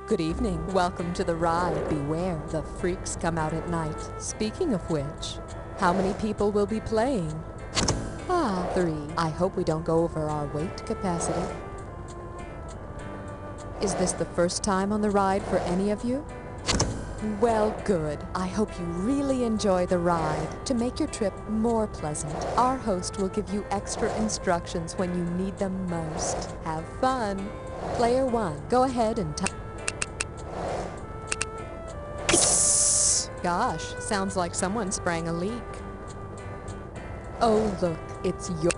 Good evening. Welcome to the ride. Beware, the freaks come out at night. Speaking of which, how many people will be playing? 3. I hope we don't go over our weight capacity. Is this the first time on the ride for any of you? Well, good. I hope you really enjoy the ride. To make your trip more pleasant, our host will give you extra instructions when you need them most. Have fun. Player 1, go ahead and Gosh, sounds like someone sprang a leak. Oh, look, it's your...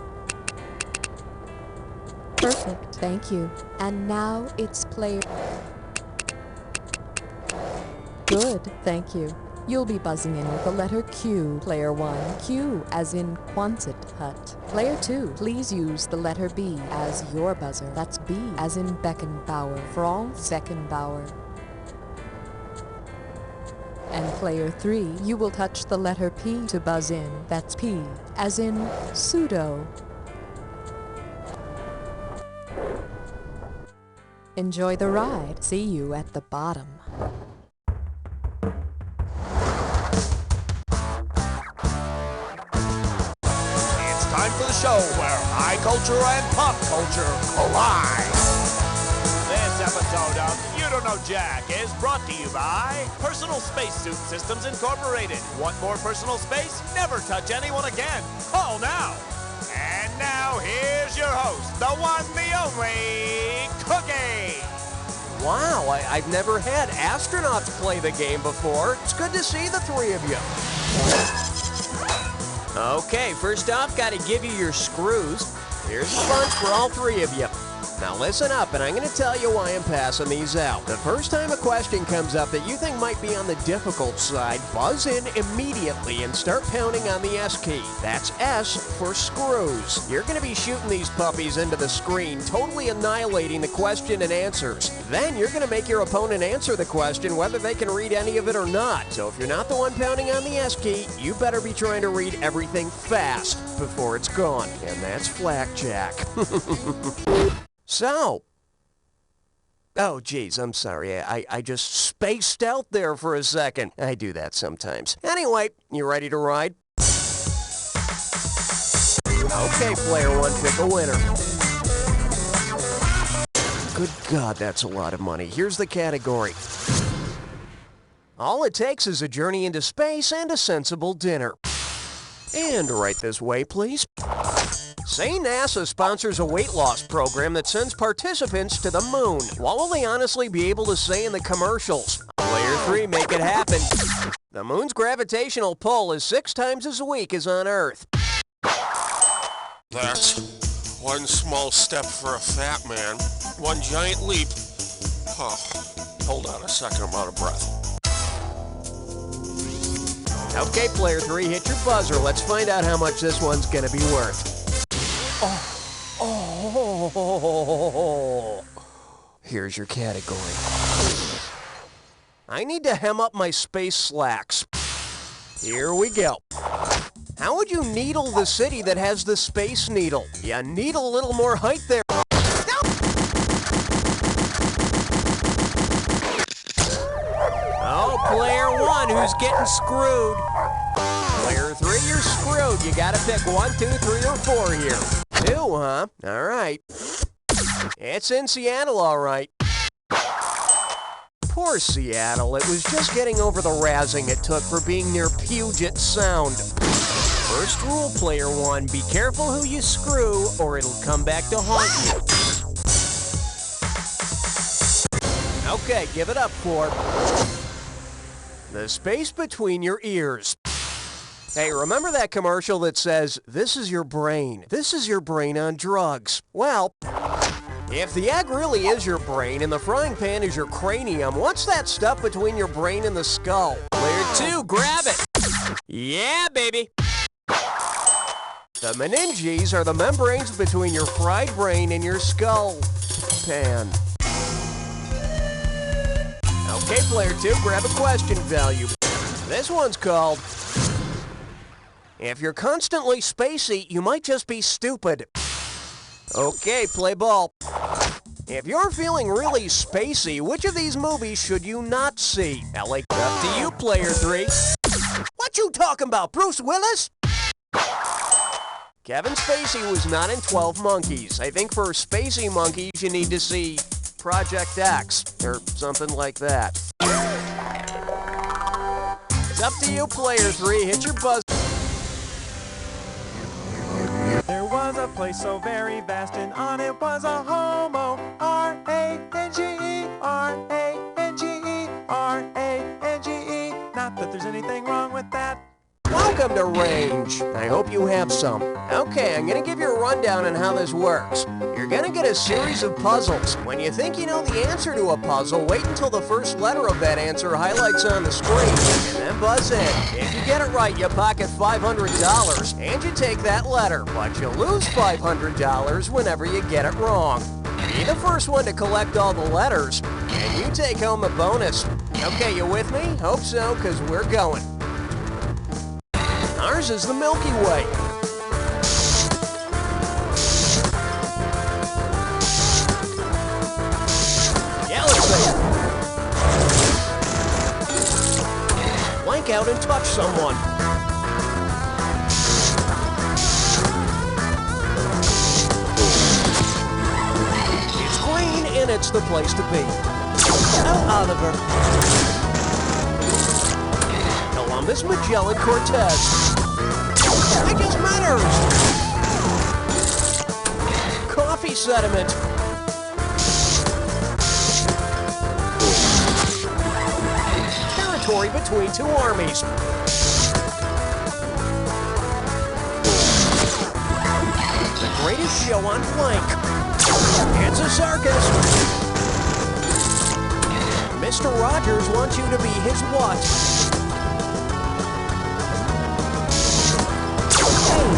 Perfect, thank you. And now it's player... Good, thank you. You'll be buzzing in with the letter Q, player 1. Q as in Quonset hut. Player 2, please use the letter B as your buzzer. That's B as in Beckenbauer, Franz-Beckenbauer. And player 3, you will touch the letter P to buzz in. That's P as in pseudo. Enjoy the ride. See you at the bottom. Time for the show where high culture and pop culture collide. This episode of You Don't Know Jack is brought to you by Personal Spacesuit Systems Incorporated. Want more personal space? Never touch anyone again. Call now. And now here's your host, the one, the only, Cookie. Wow, I've never had astronauts play the game before. It's good to see the three of you. Okay, first off, gotta give you your screws. Here's a bunch for all three of you. Now listen up, and I'm gonna tell you why I'm passing these out. The first time a question comes up that you think might be on the difficult side, buzz in immediately and start pounding on the S key. That's S for screws. You're gonna be shooting these puppies into the screen, totally annihilating the question and answers. Then you're gonna make your opponent answer the question whether they can read any of it or not. So if you're not the one pounding on the S key, you better be trying to read everything fast before it's gone. And that's Flackjack. So, oh geez, I'm sorry, I just spaced out there for a second. I do that sometimes. Anyway, you ready to ride? Okay, player 1, pick a winner. Good God, that's a lot of money. Here's the category. All it takes is a journey into space and a sensible dinner. And right this way, please. Say NASA sponsors a weight loss program that sends participants to the moon. What will they honestly be able to say in the commercials? Player 3, make it happen. The moon's gravitational pull is 6 times as weak as on Earth. That's one small step for a fat man, one giant leap. Oh, hold on a second, I'm out of breath. Okay, player 3, hit your buzzer. Let's find out how much this one's gonna be worth. Oh, here's your category. I need to hem up my space slacks. Here we go. How would you needle the city that has the Space Needle? You need a little more height there. Oh, player 1, who's getting screwed? Player 3, you're screwed. You gotta pick 1, 2, 3, or 4 here. 2, huh? All right. It's in Seattle, all right. Poor Seattle. It was just getting over the razzing it took for being near Puget Sound. First rule, player 1, be careful who you screw, or it'll come back to haunt you. Okay, give it up, Corp. The space between your ears. Hey, remember that commercial that says, "This is your brain. This is your brain on drugs"? Well, if the egg really is your brain and the frying pan is your cranium, what's that stuff between your brain and the skull? Player 2, grab it. Yeah, baby. The meninges are the membranes between your fried brain and your skull pan. Okay, player 2, grab a question value. This one's called... If you're constantly spacey, you might just be stupid. Okay, play ball. If you're feeling really spacey, which of these movies should you not see? LA, up to you, player 3. What you talking about, Bruce Willis? Kevin Spacey was not in 12 Monkeys. I think for Spacey Monkeys, you need to see Project X, or something like that. It's up to you, player 3. Hit your buzz. There was a place so very vast, and on it was a homo. R-A-N-G-E, R-A-N-G-E, R-A-N-G-E. Not that there's anything wrong with that. Welcome to Range. I hope you have some. Okay, I'm going to give you a rundown on how this works. You're going to get a series of puzzles. When you think you know the answer to a puzzle, wait until the first letter of that answer highlights on the screen, and then buzz in. If you get it right, you pocket $500, and you take that letter, but you lose $500 whenever you get it wrong. Be the first one to collect all the letters, and you take home a bonus. Okay, you with me? Hope so, because we're going. Ours is the Milky Way. Galaxy. Blank out and touch someone. It's green and it's the place to be. Oh, Oliver. Columbus, Magellan, Cortez. I just met her. Coffee sediment. Territory between two armies. The greatest show on flank. It's a circus. Mr. Rogers wants you to be his what?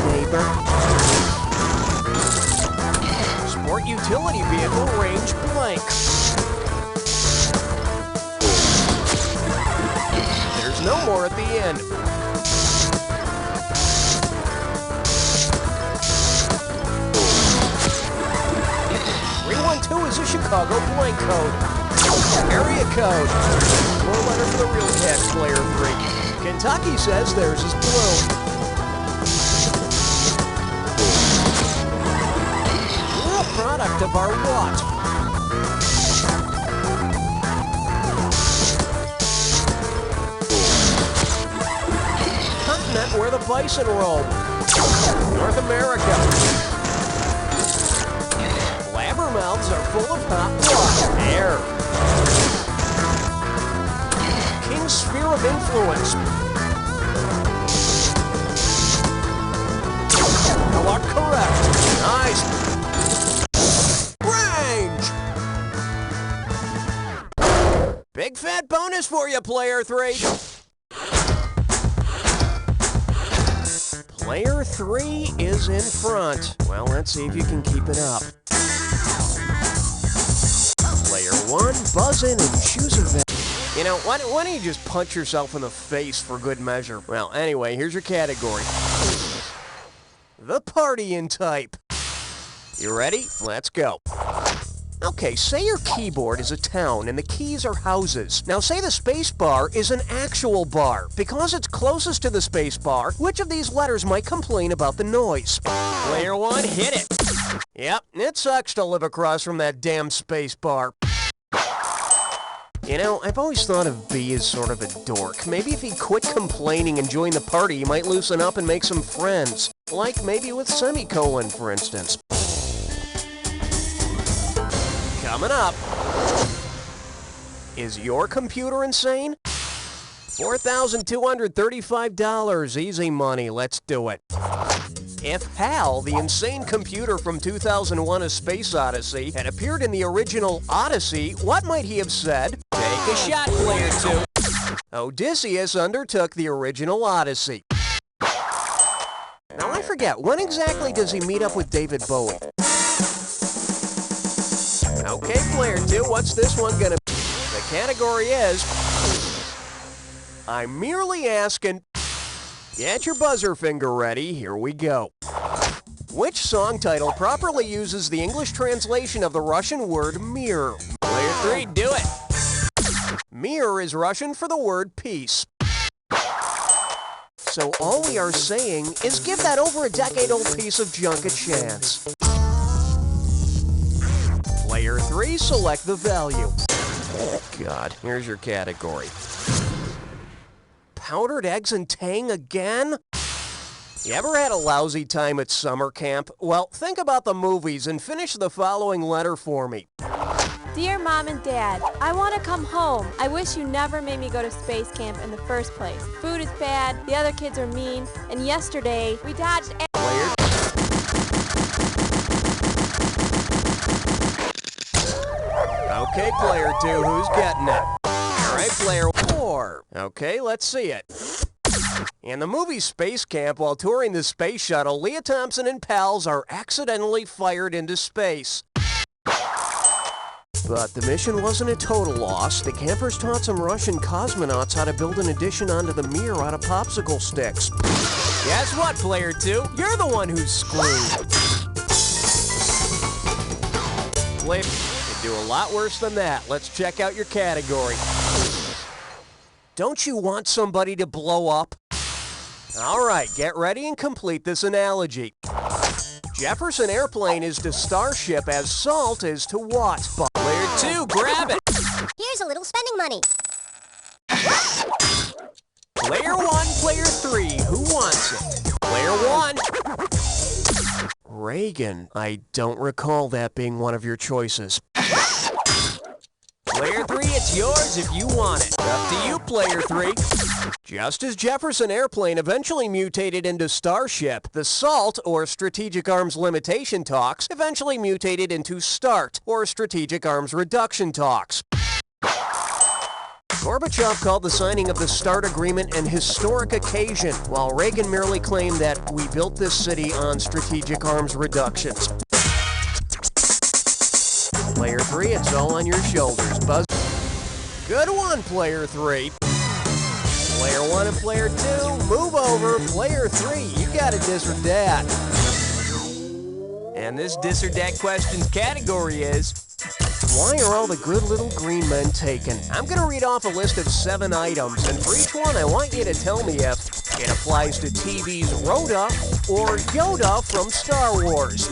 Neighbor. Sport utility vehicle range blank. There's no more at the end. 312 is a Chicago blank code. Area code. More letter for the real tax player 3. Kentucky says theirs is blue. Product of our what? Continent where the bison roam. North America. Blabbermouths are full of hot what? Air. King's sphere of influence. You are correct. Nice. Big fat bonus for you, player 3. Player 3 is in front. Well, let's see if you can keep it up. Player 1, buzz in and choose a value. You know, why don't you just punch yourself in the face for good measure? Well, anyway, here's your category. The partying type. You ready? Let's go. Okay, say your keyboard is a town and the keys are houses. Now say the space bar is an actual bar. Because it's closest to the space bar, which of these letters might complain about the noise? Player 1, hit it. Yep, it sucks to live across from that damn space bar. You know, I've always thought of B as sort of a dork. Maybe if he'd quit complaining and join the party, he might loosen up and make some friends. Like maybe with Semicolon, for instance. Coming up, is your computer insane? $4,235, easy money, let's do it. If Hal, the insane computer from 2001: A Space Odyssey, had appeared in the original Odyssey, what might he have said? Take a shot, player 2. Odysseus undertook the original Odyssey. Now I forget, when exactly does he meet up with David Bowie? Okay, player 2, what's this one gonna be? The category is... I'm merely asking... Get your buzzer finger ready, here we go. Which song title properly uses the English translation of the Russian word mirror? Player 3, do it. Mir is Russian for the word peace. So all we are saying is give that over a decade-old piece of junk a chance. Player 3, select the value. God, here's your category. Powdered eggs and tang again? You ever had a lousy time at summer camp? Well, think about the movies and finish the following letter for me. Dear Mom and Dad, I want to come home. I wish you never made me go to space camp in the first place. Food is bad, the other kids are mean, and yesterday we dodged... Okay, player 2, who's getting it? All right, player 4. Okay, let's see it. In the movie Space Camp, while touring the space shuttle, Leah Thompson and pals are accidentally fired into space. But the mission wasn't a total loss. The campers taught some Russian cosmonauts how to build an addition onto the mirror out of popsicle sticks. Guess what, player 2? You're the one who's screwed. Player, you do a lot worse than that. Let's check out your category. Don't you want somebody to blow up? All right, get ready and complete this analogy. Jefferson Airplane is to Starship as salt is to what? Player 2, grab it. Here's a little spending money. Player 1, player 3, who wants it? Player 1. Reagan, I don't recall that being one of your choices. Player 3, it's yours if you want it. Up to you, player 3. Just as Jefferson Airplane eventually mutated into Starship, the SALT, or Strategic Arms Limitation talks, eventually mutated into START, or Strategic Arms Reduction talks. Gorbachev called the signing of the START agreement an historic occasion, while Reagan merely claimed that we built this city on strategic arms reductions. Player 3, it's all on your shoulders. Buzz. Good one, player 3. Player 1 and player 2, move over. Player 3, you got a dis or dat. And this dis or dat question's category is, why are all the good little green men taken? I'm going to read off a list of 7 items, and for each one I want you to tell me if it applies to TV's Rhoda or Yoda from Star Wars.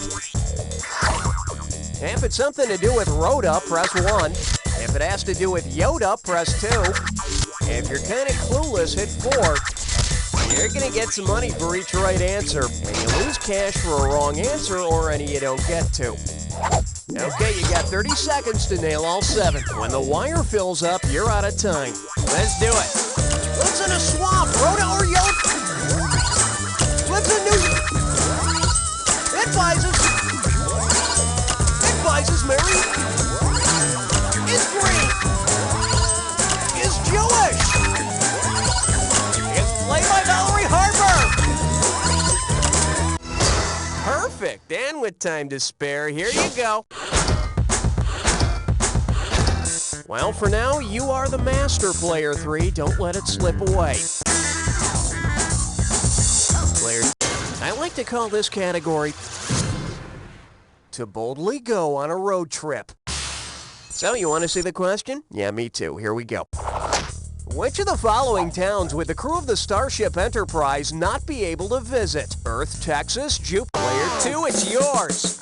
If it's something to do with Rhoda, press 1. If it has to do with Yoda, press 2. If you're kind of clueless, hit 4. You're going to get some money for each right answer, and you lose cash for a wrong answer or any you don't get to. Okay, you got 30 seconds to nail all 7. When the wire fills up, you're out of time. Let's do it. What's in a swamp, Rhoda or Yoda? What's a new... Advises Mary is green, is Jewish, is played by Valerie Harper. Perfect, and with time to spare, here you go. Well, for now, you are the master, player 3. Don't let it slip away. Player, I like to call this category to boldly go on a road trip. So, you want to see the question? Yeah, me too. Here we go. Which of the following towns would the crew of the Starship Enterprise not be able to visit? Earth, Texas, Jupiter. Player 2, it's yours.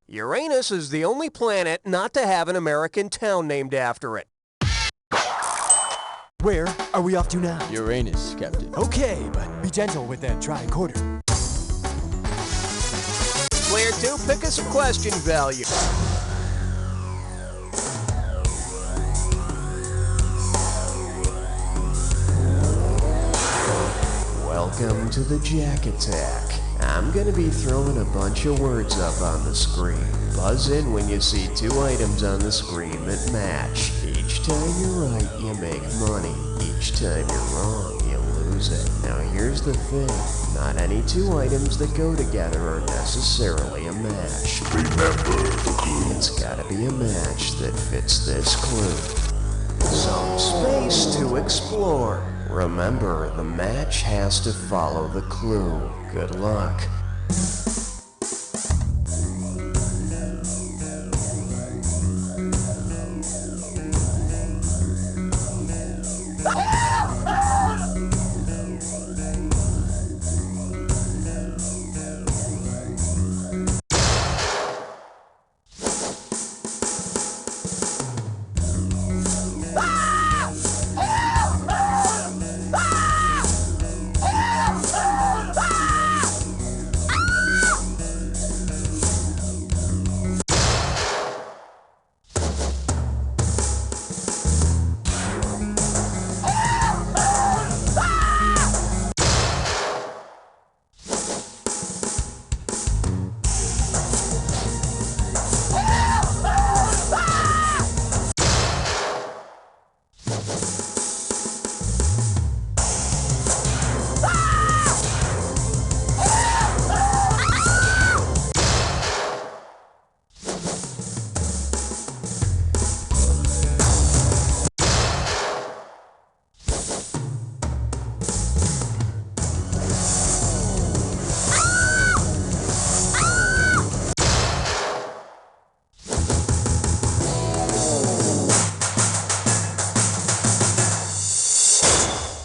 Uranus is the only planet not to have an American town named after it. Where are we off to now? Uranus, Captain. Okay, but be gentle with that tricorder. Player 2, pick us a question value. Welcome to the Jack Attack. I'm gonna be throwing a bunch of words up on the screen. Buzz in when you see 2 items on the screen that match. Each time you're right, you make money. Each time you're wrong, you lose it. Now here's the thing. Not any 2 items that go together are necessarily a match. Remember the clue. It's gotta be a match that fits this clue. Some space to explore. Remember, the match has to follow the clue. Good luck.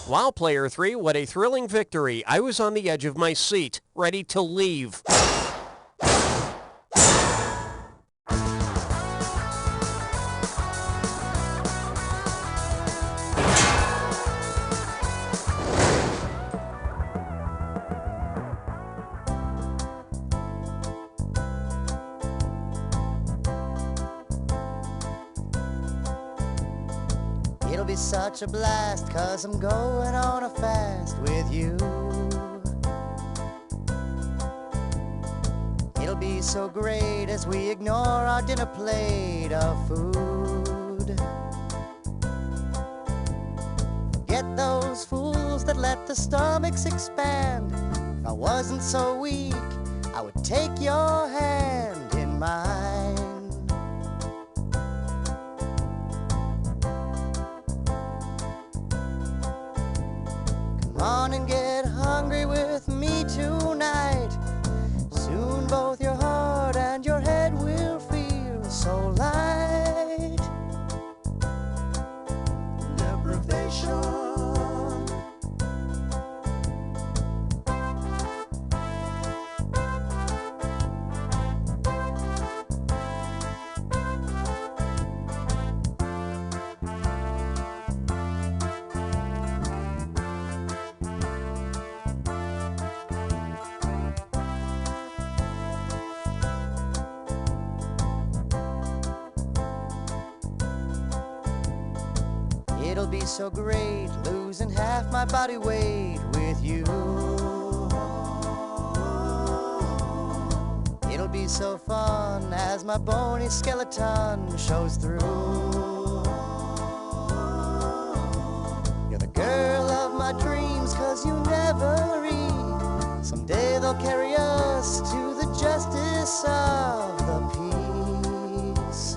Wow, Player 3, what a thrilling victory. I was on the edge of my seat, ready to leave. It'll be such a blast, 'cause I'm going on a fast with you. It'll be so great as we ignore our dinner plate of food. Forget those fools that let the stomachs expand. If I wasn't so weak, I would take your hand in mine. Come on and get hungry with me tonight. Soon both your heart and your head will feel so light. Deprivation. It'll be so great, losing half my body weight with you. It'll be so fun as my bony skeleton shows through. You're the girl of my dreams, 'cause you never read. Someday they'll carry us to the justice of the peace.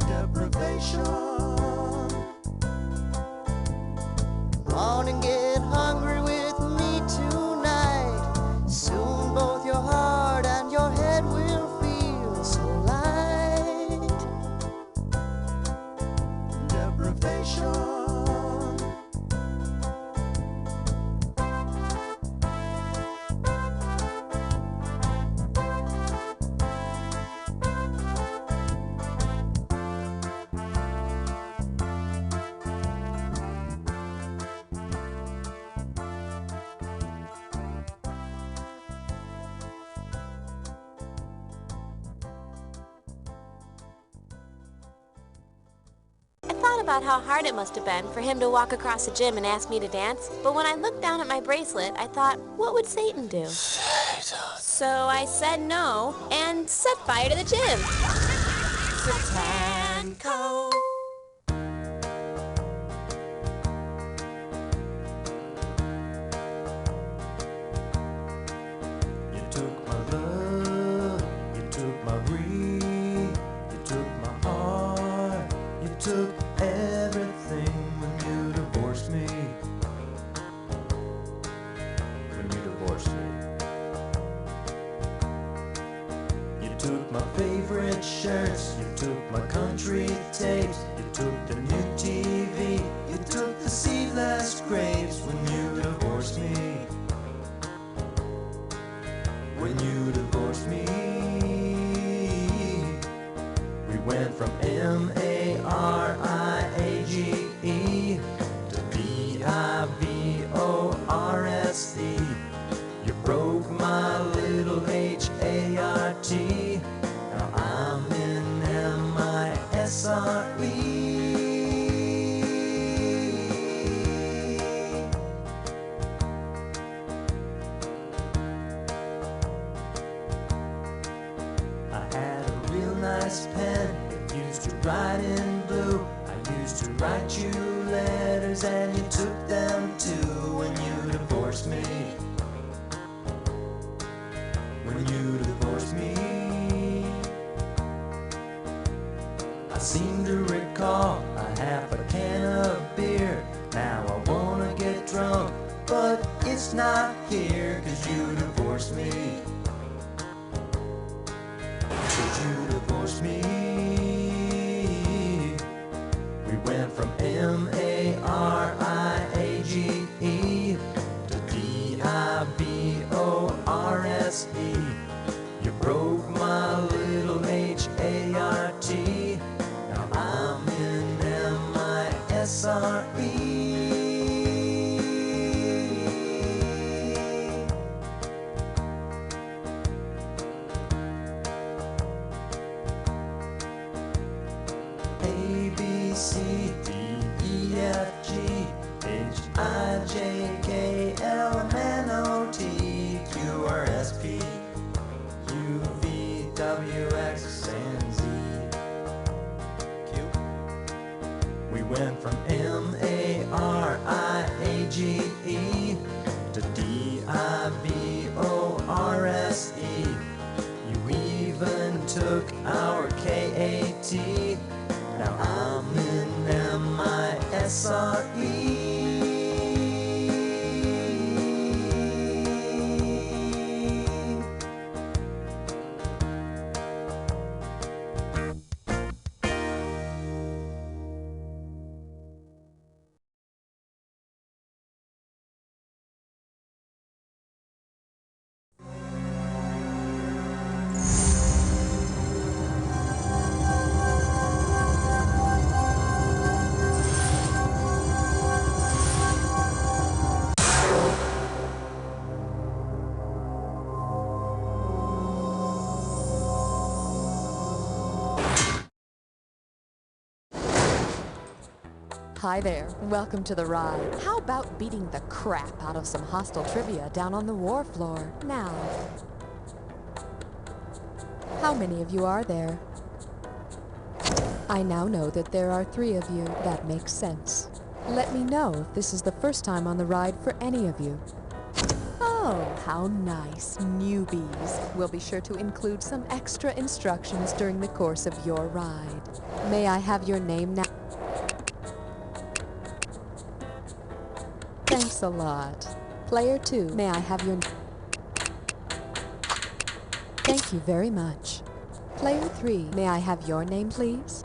Deprivation. Come on and get hungry with me tonight. Soon both your heart and your head will feel so light. Deprivation. I thought about how hard it must have been for him to walk across the gym and ask me to dance, but when I looked down at my bracelet, I thought, what would Satan do? So I said no and set fire to the gym. Satanco. You took my love, you took my breath, you took my heart, you took everything when you divorced me. When you divorced me. You took my favorite shirts, you took my country tapes, you took the new TV white and blue. I used to write you letters and you took them too. When you divorced me, when you divorced me, I seem to recall a half a can of beer. Now I wanna get drunk, but it's not here, 'cause you divorced me. 'Cause you divorced me. We went from M-A-R-I-A-G-E to D-I-V-O-R-S-E. You broke my little H-A-R-T. Now I'm in M-I-S-R-E. YDKJ We went from M-A-R-I-A-G-E to D-I-V-O-R-S-E. You even took our K-A-T. Now I'm in M-I-S-R-E. Hi there. Welcome to the ride. How about beating the crap out of some hostile trivia down on the war floor? Now, how many of you are there? I now know that there are 3 of you. That makes sense. Let me know if this is the first time on the ride for any of you. Oh, how nice. Newbies. We'll be sure to include some extra instructions during the course of your ride. May I have your name now? Thanks a lot. Player 2, may I have your... Thank you very much. Player 3, may I have your name, please?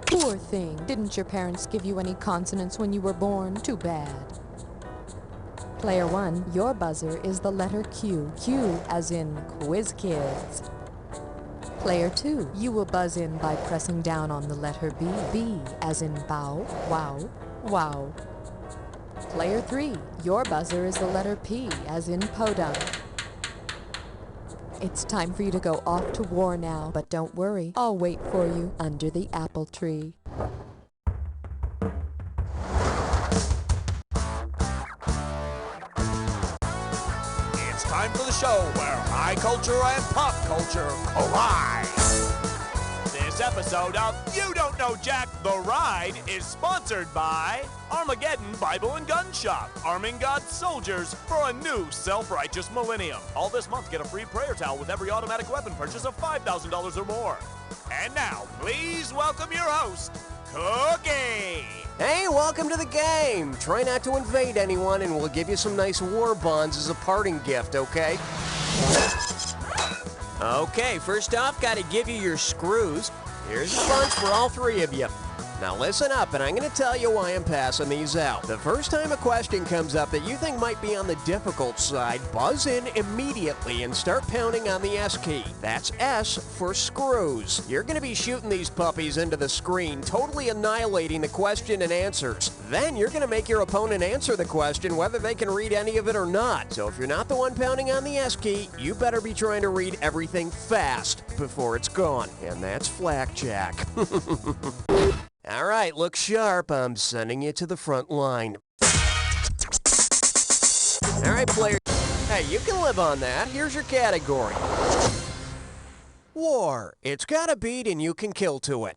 Poor thing. Didn't your parents give you any consonants when you were born? Too bad. Player 1, your buzzer is the letter Q. Q as in Quiz Kids. Player 2, you will buzz in by pressing down on the letter B. B as in bow, wow, wow. Player 3, your buzzer is the letter P as in podunk. It's time for you to go off to war now, but don't worry, I'll wait for you under the apple tree. Time for the show where high culture and pop culture collide. This episode of You Don't Know Jack, The Ride is sponsored by Armageddon Bible and Gun Shop, arming God's soldiers for a new self-righteous millennium. All this month, get a free prayer towel with every automatic weapon purchase of $5,000 or more. And now, please welcome your host, Cookie. Hey, welcome to the game! Try not to invade anyone and we'll give you some nice war bonds as a parting gift, okay? Okay, first off, gotta give you your screws. Here's a bunch for all 3 of you. Now listen up, and I'm going to tell you why I'm passing these out. The first time a question comes up that you think might be on the difficult side, buzz in immediately and start pounding on the S key. That's S for screws. You're going to be shooting these puppies into the screen, totally annihilating the question and answers. Then you're going to make your opponent answer the question whether they can read any of it or not. So if you're not the one pounding on the S key, you better be trying to read everything fast before it's gone. And that's Flackjack. All right, look sharp. I'm sending you to the front line. All right, player. Hey, you can live on that. Here's your category. War. It's got a beat and you can kill to it.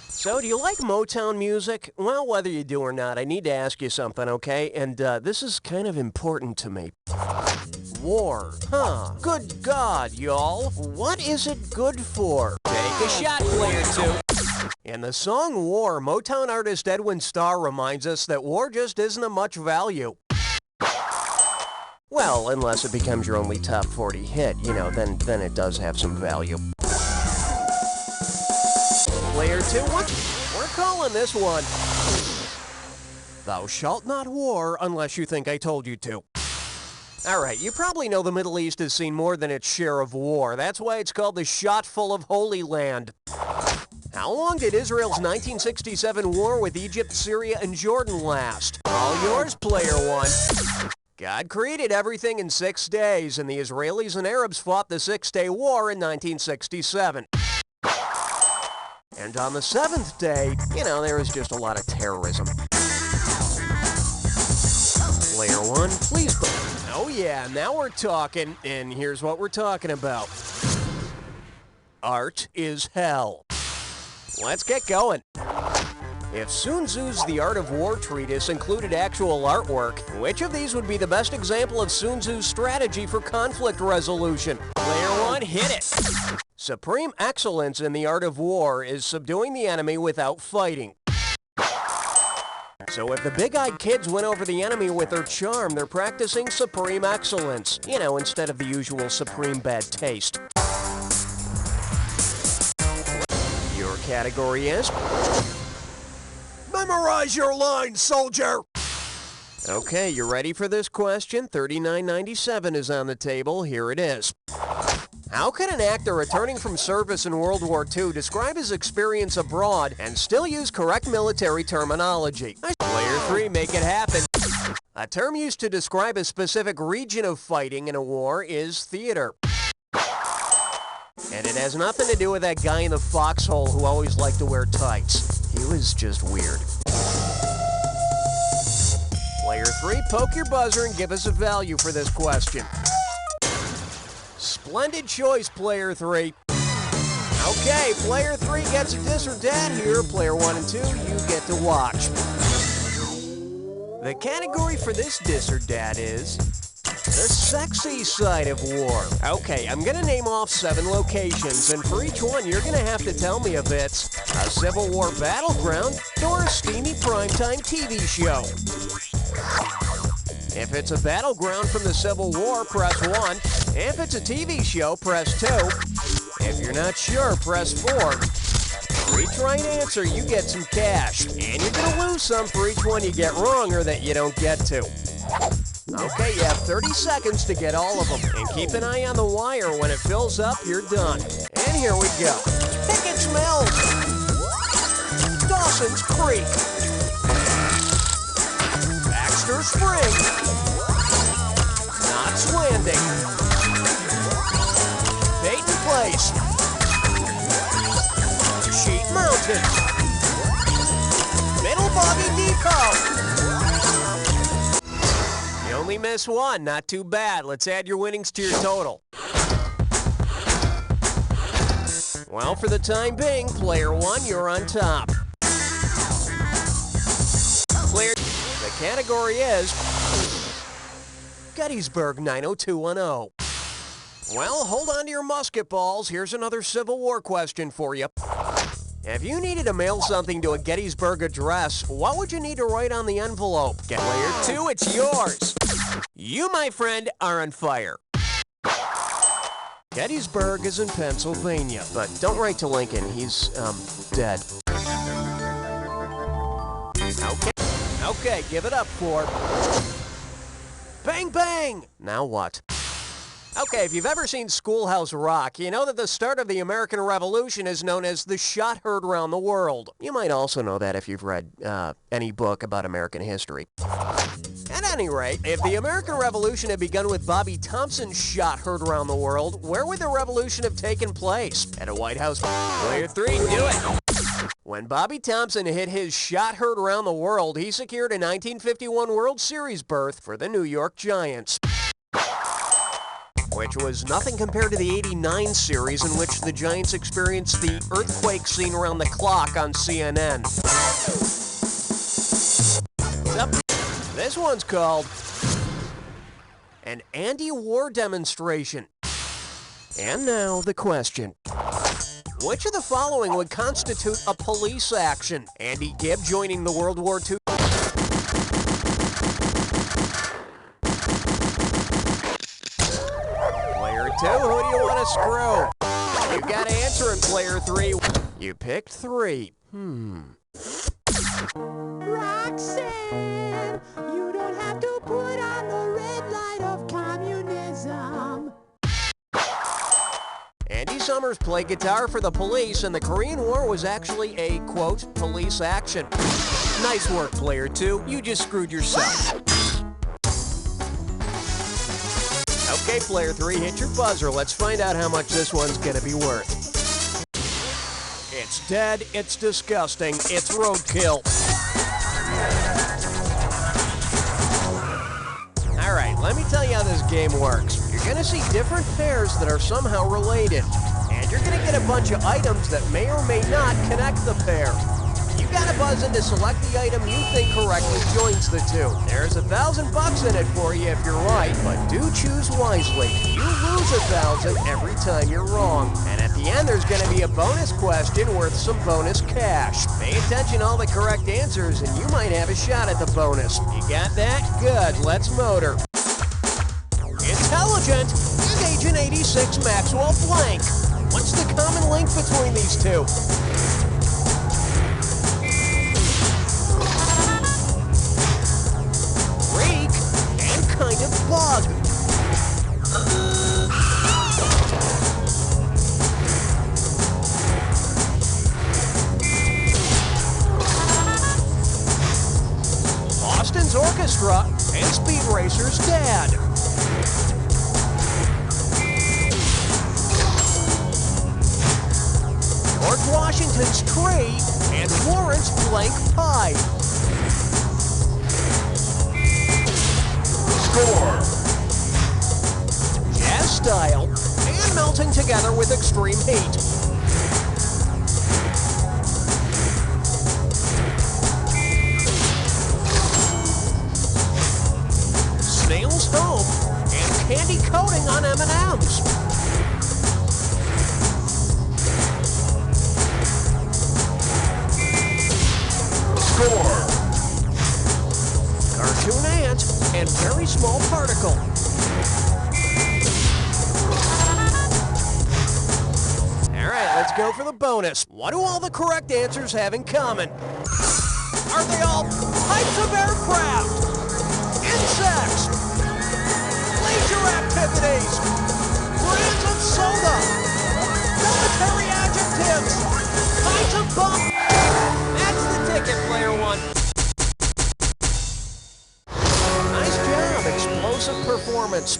So, do you like Motown music? Well, whether you do or not, I need to ask you something, okay? And this is kind of important to me. War. Huh. Good God, y'all. What is it good for? Take a shot, player 2. In the song War, Motown artist Edwin Starr reminds us that war just isn't of much value. Well, unless it becomes your only top 40 hit, you know, then it does have some value. Player 2, what? We're calling this one Thou Shalt Not War Unless You Think I Told You To. Alright, you probably know the Middle East has seen more than its share of war. That's why it's called the Shot Full of Holy Land. How long did Israel's 1967 war with Egypt, Syria, and Jordan last? All yours, player 1. God created everything in 6 days, and the Israelis and Arabs fought the Six-Day War in 1967. And on the 7th day, you know, there was just a lot of terrorism. Player 1, please. Oh yeah, now we're talking, and here's what we're talking about. Art is hell. Let's get going. If Sun Tzu's The Art of War treatise included actual artwork, which of these would be the best example of Sun Tzu's strategy for conflict resolution? Player 1, hit it! Supreme excellence in the art of war is subduing the enemy without fighting. So if the big-eyed kids win over the enemy with their charm, they're practicing supreme excellence, you know, instead of the usual supreme bad taste. Your category is... Memorize your lines, soldier! Okay, you ready for this question? $39.97 is on the table. Here it is. How can an actor returning from service in World War II describe his experience abroad and still use correct military terminology? Player 3, make it happen. A term used to describe a specific region of fighting in a war is theater. And it has nothing to do with that guy in the foxhole who always liked to wear tights. He was just weird. Player 3, poke your buzzer and give us a value for this question. Splendid choice, Player 3. Okay, Player 3 gets a dis or dat here. Player 1 and 2, you get to watch. The category for this dis or dat is the sexy side of war. Okay, I'm gonna name off 7 locations, and for each one, you're gonna have to tell me if it's a Civil War battleground or a steamy primetime TV show. If it's a battleground from the Civil War, press 1. If it's a TV show, press 2. If you're not sure, press 4. For each right answer, you get some cash, and you're gonna lose some for each one you get wrong or that you don't get to. Okay, you have 30 seconds to get all of them, and keep an eye on the wire. When it fills up, you're done. And here we go. Pickett's Mills, Dawson's Creek, Baxter Springs, Knott's Landing, Peyton Place, Sheet Mountain, Middle Boggy Depot. You only missed one, not too bad. Let's add your winnings to your total. Well, for the time being, Player 1, you're on top. Player, the category is Gettysburg 90210. Well, hold on to your musket balls. Here's another Civil War question for you. If you needed to mail something to a Gettysburg address, what would you need to write on the envelope? Player 2, it's yours. You, my friend, are on fire. Gettysburg is in Pennsylvania, but don't write to Lincoln. He's, dead. Okay, give it up for... Bang, bang! Now what? Okay, if you've ever seen Schoolhouse Rock, you know that the start of the American Revolution is known as the shot heard around the world. You might also know that if you've read any book about American history. At any rate, if the American Revolution had begun with Bobby Thompson's shot heard around the world, where would the revolution have taken place? At a White House? Player 3, do it! When Bobby Thompson hit his shot heard around the world, he secured a 1951 World Series berth for the New York Giants, which was nothing compared to the '89 series in which the Giants experienced the earthquake scene around the clock on CNN. This one's called an anti-war demonstration. And now the question. Which of the following would constitute a police action? Andy Gibb joining the World War II. Player 2, who do you want to screw? You gotta answer it, player 3. You picked 3. Roxanne, you don't have to put on the red light of communism. Andy Summers played guitar for the Police, and the Korean War was actually a, quote, police action. Nice work, player 2. You just screwed yourself. Okay, player 3, hit your buzzer. Let's find out how much this one's gonna be worth. It's dead, it's disgusting, it's roadkill. Alright, let me tell you how this game works. You're gonna see different pairs that are somehow related. And you're gonna get a bunch of items that may or may not connect the pair. You gotta buzz in to select the item you think correctly joins the two. There's $1,000 in it for you if you're right, but do choose wisely. You lose $1,000 every time you're wrong. And at the end, there's gonna be a bonus question worth some bonus cash. Pay attention to all the correct answers, and you might have a shot at the bonus. You got that? Good, let's motor. Intelligent is Agent 86 Maxwell Blank. What's the common link between these two? Freak and kind of bug. Austin's Orchestra and Speed Racer's dad. George Washington's tree and Lawrence blank pie. Score. Jazz style and melting together with extreme heat. Snail's home and candy coating on M&Ms. Score. Cartoon ant and very small particle. Alright, let's go for the bonus. What do all the correct answers have in common? Are they all types of aircraft? Insects? Leisure activities? Brands of soda? Military adjectives? Kinds of bump? That's the ticket, player 1. Nice job, explosive performance.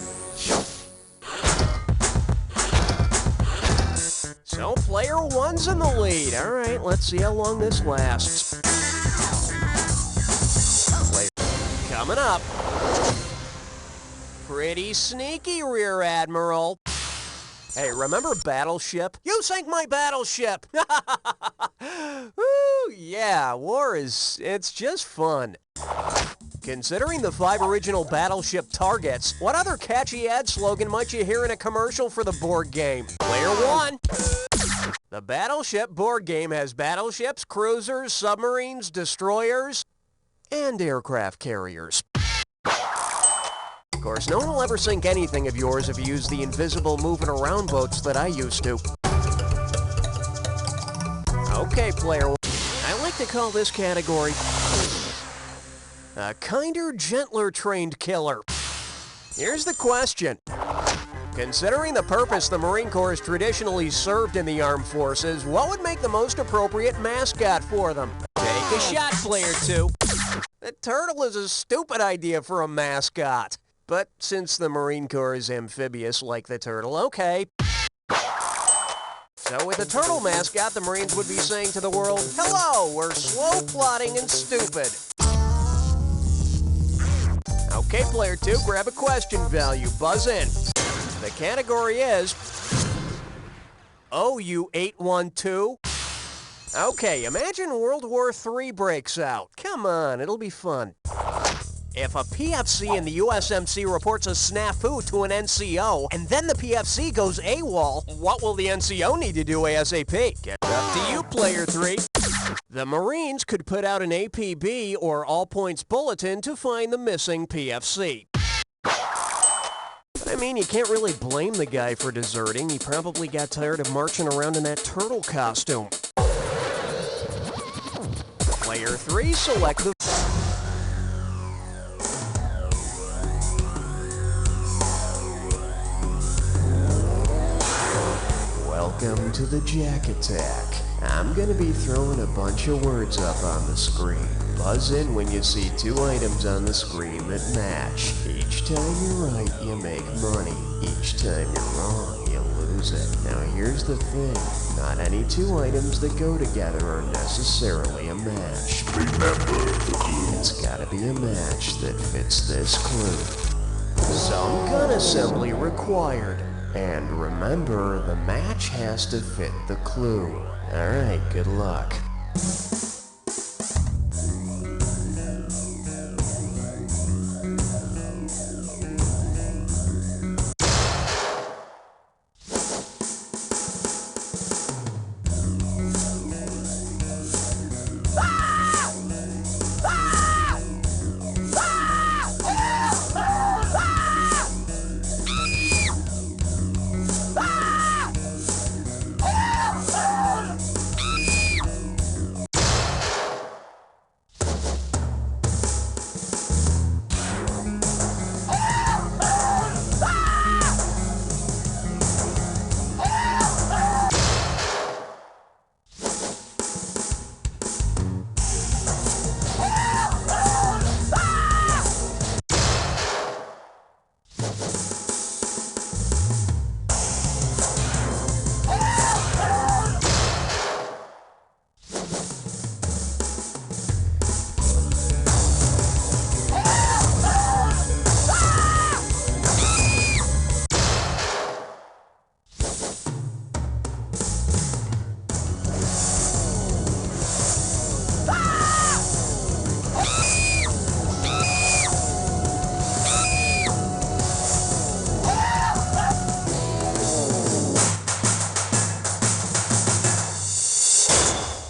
So player 1's in the lead. All right, let's see how long this lasts. Coming up. Pretty sneaky, Rear Admiral. Hey, remember Battleship? You sank my battleship! Woo, yeah, war it's just fun. Considering the 5 original Battleship targets, what other catchy ad slogan might you hear in a commercial for the board game? Player 1. The Battleship board game has battleships, cruisers, submarines, destroyers, and aircraft carriers. Of course, no one will ever sink anything of yours if you use the invisible moving around boats that I used to. Okay, player 1. I like to call this category a kinder, gentler trained killer. Here's the question. Considering the purpose the Marine Corps has traditionally served in the armed forces, what would make the most appropriate mascot for them? Take a shot, player 2. The turtle is a stupid idea for a mascot. But since the Marine Corps is amphibious like the turtle, okay. So with the turtle mascot, the Marines would be saying to the world, hello, we're slow, plodding, and stupid. Okay, player 2, grab a question value. Buzz in. The category is OU812. Okay, imagine World War III breaks out. Come on, it'll be fun. If a PFC in the USMC reports a snafu to an NCO, and then the PFC goes AWOL, what will the NCO need to do ASAP? Get up to you, player 3. The Marines could put out an APB, or All Points Bulletin, to find the missing PFC. I mean, you can't really blame the guy for deserting. He probably got tired of marching around in that turtle costume. Player 3, select the... Welcome to the Jack Attack. I'm gonna be throwing a bunch of words up on the screen. Buzz in when you see 2 items on the screen that match. Each time you're right, you make money. Each time you're wrong, you lose it. Now here's the thing. Not any 2 items that go together are necessarily a match. Remember the clue. It's gotta be a match that fits this clue. Some gun assembly required. And remember, the match has to fit the clue. Alright, good luck.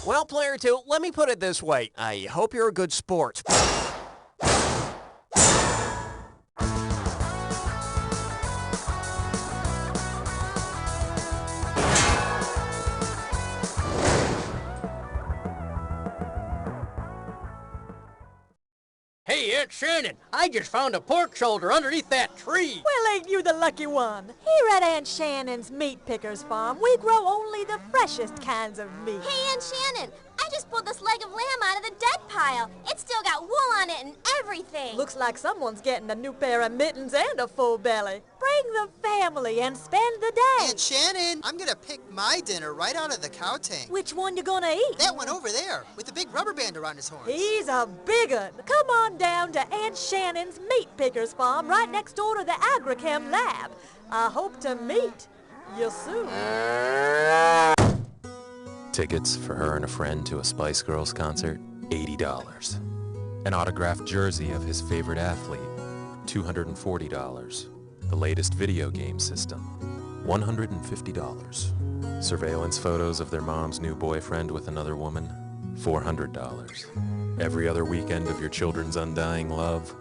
Well, player 2, let me put it this way. I hope you're a good sport. Hey, it's Shannon. I just found a pork shoulder underneath that tree. Well, ain't you the lucky one? Here at Aunt Shannon's Meat Pickers Farm, we grow only the freshest kinds of meat. Hey, Aunt Shannon, I just pulled this leg of lamb out of the dead pile. It's still got wool on it and everything. Looks like someone's getting a new pair of mittens and a full belly. Bring the family and spend the day. Aunt Shannon, I'm gonna pick my dinner right out of the cow tank. Which one you gonna eat? That one over there, with the big rubber band around his horns. He's a big un. Come on down to Aunt Shannon's Meat Pickers Farm right next door to the Agrichem lab. I hope to meet you soon. Tickets for her and a friend to a Spice Girls concert, $80. An autographed jersey of his favorite athlete, $240. The latest video game system, $150. Surveillance photos of their mom's new boyfriend with another woman, $400. Every other weekend of your children's undying love,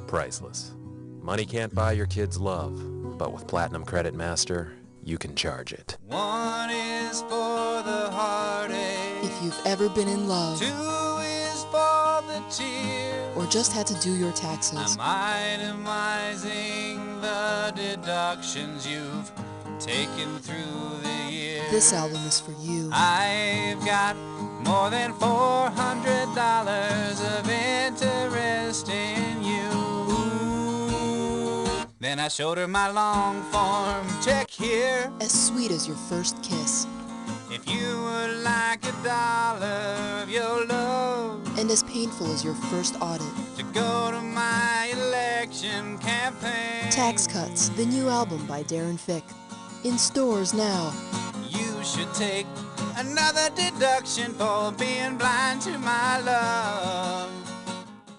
priceless. Money can't buy your kids' love, but with Platinum Credit Master, you can charge it. One is for the heartache. If you've ever been in love, 2 is for the tears. or just had to do your taxes, I'm itemizing the deductions you've taken through the years. this album is for you. I've got more than $400 of interest in you. Then I showed her my long form check here. As sweet as your first kiss. If you would like $1 of your love, And as painful as your first audit. to go to my election campaign. Tax Cuts, the new album by Darren Fick. In stores now. You should take another deduction for being blind to my love.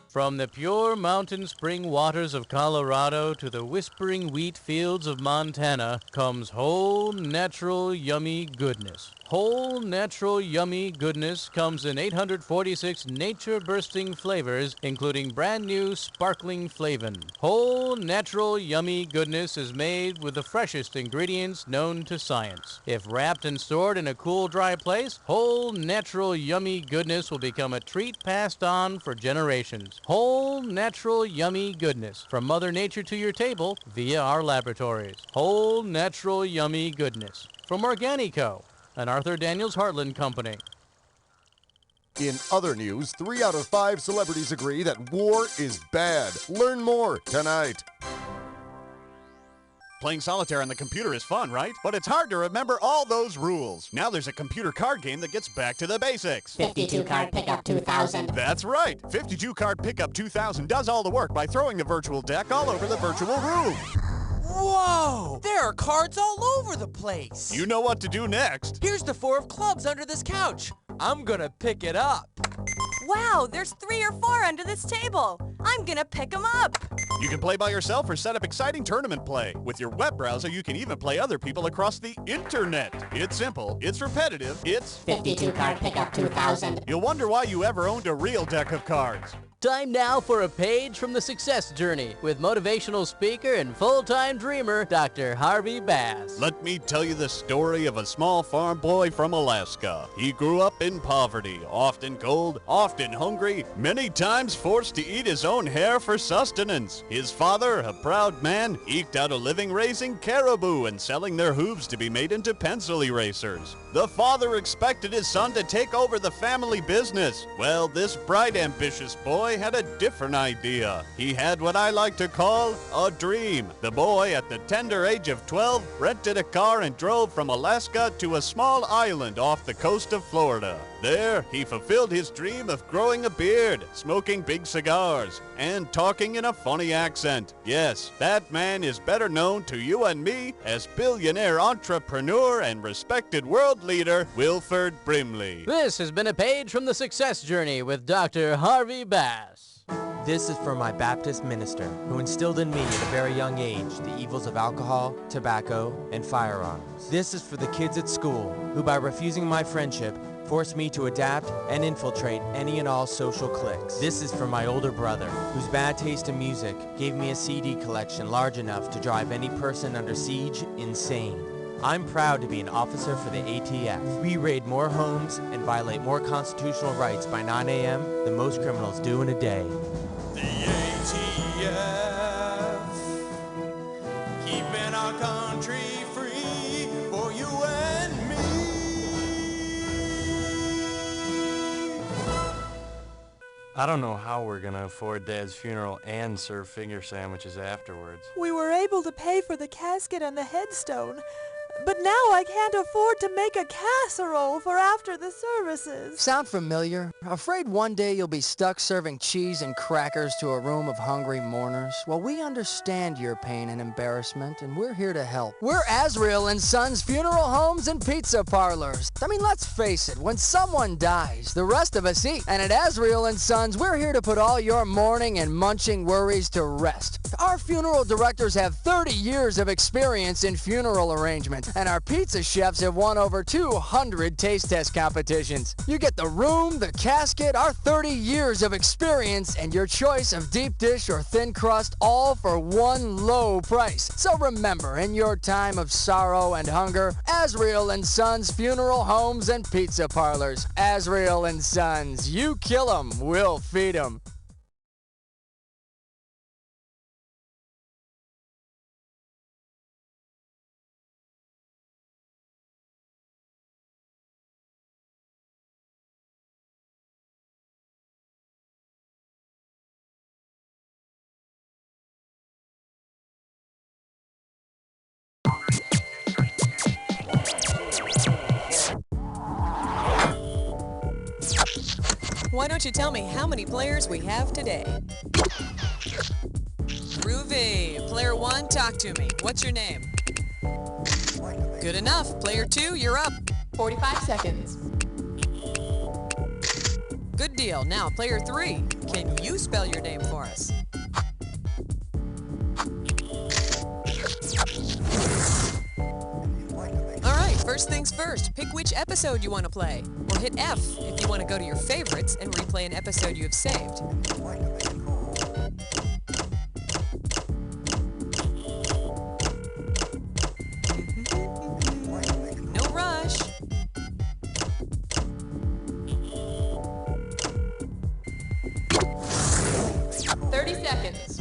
From the pure mountain spring waters of Colorado to the whispering wheat fields of Montana comes whole, natural, yummy goodness. Whole, natural, yummy goodness comes in 846 nature-bursting flavors, including brand new sparkling flavin. Whole, natural, yummy goodness is made with the freshest ingredients known to science. If wrapped and stored in a cool, dry place, whole, natural, yummy goodness will become a treat passed on for generations. Whole, natural, yummy goodness from Mother Nature to your table via our laboratories. Whole, natural, yummy goodness from Organico, an Arthur Daniels Heartland company. In other news, 3 out of 5 celebrities agree that war is bad. Learn more tonight. Playing solitaire on the computer is fun, right? But it's hard to remember all those rules. Now there's a computer card game that gets back to the basics. 52 Card Pickup 2000. That's right. 52 Card Pickup 2000 does all the work by throwing the virtual deck all over the virtual room. Whoa! There are cards all over the place. You know what to do next. Here's the 4 of clubs under this couch. I'm gonna pick it up. Wow, there's 3 or 4 under this table. I'm gonna pick them up. You can play by yourself or set up exciting tournament play. With your web browser, you can even play other people across the internet. It's simple, it's repetitive, it's 52 Card Pickup 2000. You'll wonder why you ever owned a real deck of cards. Time now for a page from the success journey with motivational speaker and full-time dreamer, Dr. Harvey Bass. Let me tell you the story of a small farm boy from Alaska. He grew up in poverty, often cold, often hungry, many times forced to eat his own hair for sustenance. His father, a proud man, eked out a living raising caribou and selling their hooves to be made into pencil erasers. The father expected his son to take over the family business. Well, this bright, ambitious boy had a different idea. He had what I like to call a dream. The boy, at the tender age of 12, rented a car and drove from Alaska to a small island off the coast of Florida. There, he fulfilled his dream of growing a beard, smoking big cigars, and talking in a funny accent. Yes, that man is better known to you and me as billionaire entrepreneur and respected world leader Wilford Brimley. This has been a page from the success journey with Dr. Harvey Bass. This is for my Baptist minister, who instilled in me at a very young age the evils of alcohol, tobacco, and firearms. This is for the kids at school, who by refusing my friendship, forced me to adapt and infiltrate any and all social cliques. This is for my older brother, whose bad taste in music gave me a CD collection large enough to drive any person under siege insane. I'm proud to be an officer for the ATF. We raid more homes and violate more constitutional rights by 9 a.m. than most criminals do in a day. The ATF, keeping our country free for you and me. I don't know how we're gonna afford Dad's funeral and serve finger sandwiches afterwards. We were able to pay for the casket and the headstone, but now I can't afford to make a casserole for after the services. Sound familiar? Afraid one day you'll be stuck serving cheese and crackers to a room of hungry mourners? Well, we understand your pain and embarrassment, and we're here to help. We're Azrael and Sons Funeral Homes and Pizza Parlors. I mean, let's face it, when someone dies, the rest of us eat. And at Azrael and Sons, we're here to put all your mourning and munching worries to rest. Our funeral directors have 30 years of experience in funeral arrangement, and our pizza chefs have won over 200 taste test competitions. You get the room, the casket, our 30 years of experience, and your choice of deep dish or thin crust, all for one low price. So remember, in your time of sorrow and hunger, Azrael and Sons Funeral Homes and Pizza Parlors. Azrael and Sons, you kill 'em, we'll feed 'em. why don't you tell me how many players we have today? Groovy. Player 1, talk to me. What's your name? Good enough. Player 2, you're up. 45 seconds. Good deal. Now, player 3, can you spell your name for us? All right, first things first. Pick which episode you want to play. Or hit F if you want to go to your favorites and replay an episode you have saved. No rush.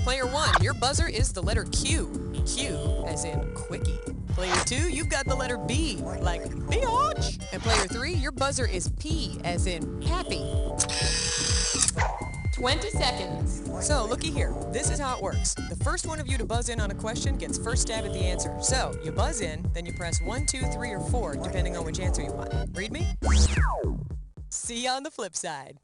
Player 1, your buzzer is the letter Q. Q as in quickie. Player 2, you've got the letter B, like biatch. And player 3, your buzzer is P as in pappy. 20 seconds. So, looky here. This is how it works. The first one of you to buzz in on a question gets first stab at the answer. So, you buzz in, then you press 1, 2, 3, or 4, depending on which answer you want. Read me? See you on the flip side.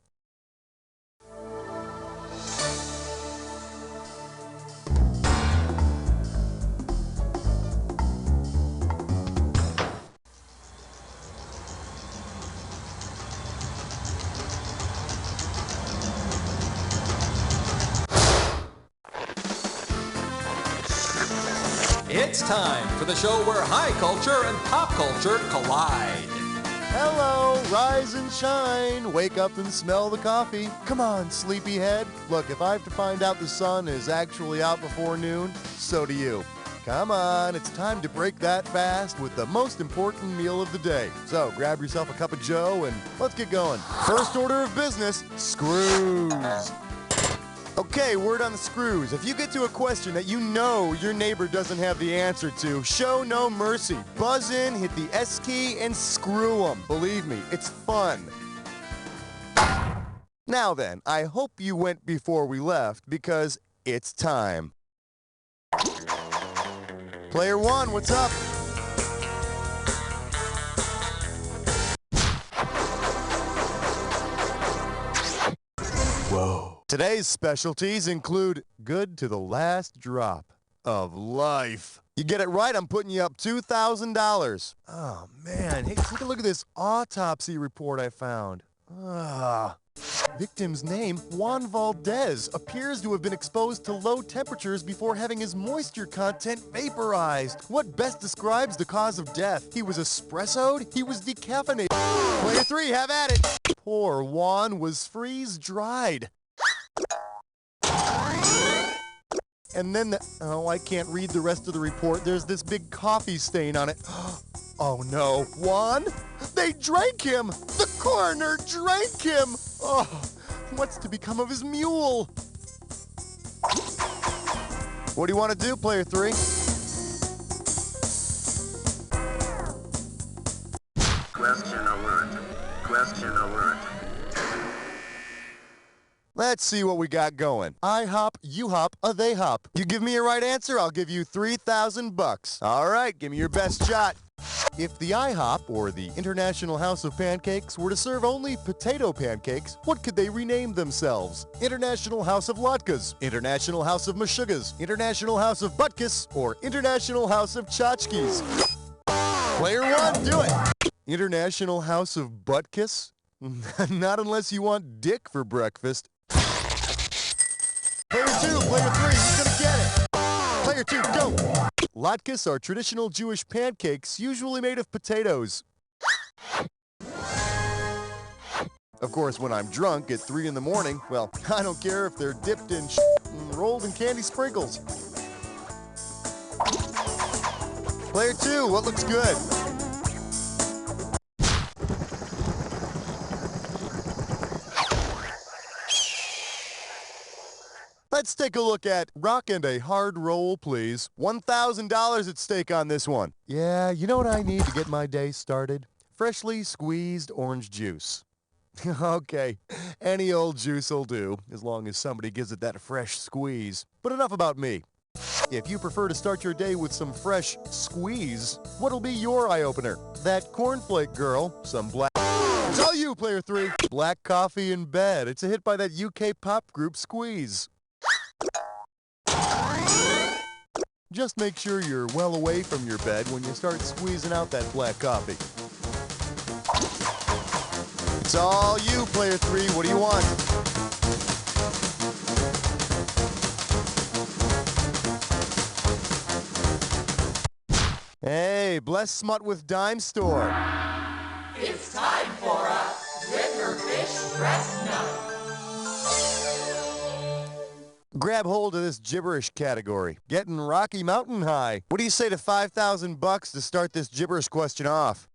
It's time for the show where high culture and pop culture collide. Hello, rise and shine. Wake up and smell the coffee. Come on, sleepyhead. Look, if I have to find out the sun is actually out before noon, so do you. Come on, it's time to break that fast with the most important meal of the day. So grab yourself a cup of joe and let's get going. First order of business, screws. Okay, word on the screws. If you get to a question that you know your neighbor doesn't have the answer to, show no mercy. Buzz in, hit the S key, and screw them. Believe me, it's fun. Now then, I hope you went before we left because it's time. Player 1, what's up? Whoa. Today's specialties include good to the last drop of life. You get it right, I'm putting you up $2,000. Oh, man. Hey, take a look at this autopsy report I found. Victim's name, Juan Valdez, appears to have been exposed to low temperatures before having his moisture content vaporized. What best describes the cause of death? He was espressoed? He was decaffeinated. Player 3, have at it. Poor Juan was freeze-dried. And then I can't read the rest of the report. There's this big coffee stain on it. Oh no, Juan? They drank him! The coroner drank him! Oh, what's to become of his mule? What do you want to do, player 3? Question alert. Question alert. Let's see what we got going. I hop, you hop, they hop. You give me a right answer, I'll give you $3,000. All right, give me your best shot. If the IHOP, or the International House of Pancakes, were to serve only potato pancakes, what could they rename themselves? International House of Latkes, International House of Meshuggahs, International House of Butkus, or International House of Tchotchkes? Player 1, do it! International House of Butkus? Not unless you want dick for breakfast. Player 2, player 3, who's gonna get it? Player 2, go! Latkes are traditional Jewish pancakes, usually made of potatoes. Of course, when I'm drunk at 3 in the morning, well, I don't care if they're dipped in and rolled in candy sprinkles. Player 2, what looks good? Let's take a look at rock and a hard roll, please. $1,000 at stake on this one. Yeah, you know what I need to get my day started? Freshly squeezed orange juice. Okay, any old juice will do, as long as somebody gives it that fresh squeeze. But enough about me. If you prefer to start your day with some fresh squeeze, what'll be your eye-opener? That cornflake girl, some black... It's all you, player 3. Black Coffee in Bed. It's a hit by that UK pop group Squeeze. Just make sure you're well away from your bed when you start squeezing out that black coffee. It's all you, player 3. What do you want? Hey, bless smut with dime store. It's time for a Riverfish Press Note. Grab hold of this gibberish category. Getting Rocky Mountain High. What do you say to $5,000 to start this gibberish question off?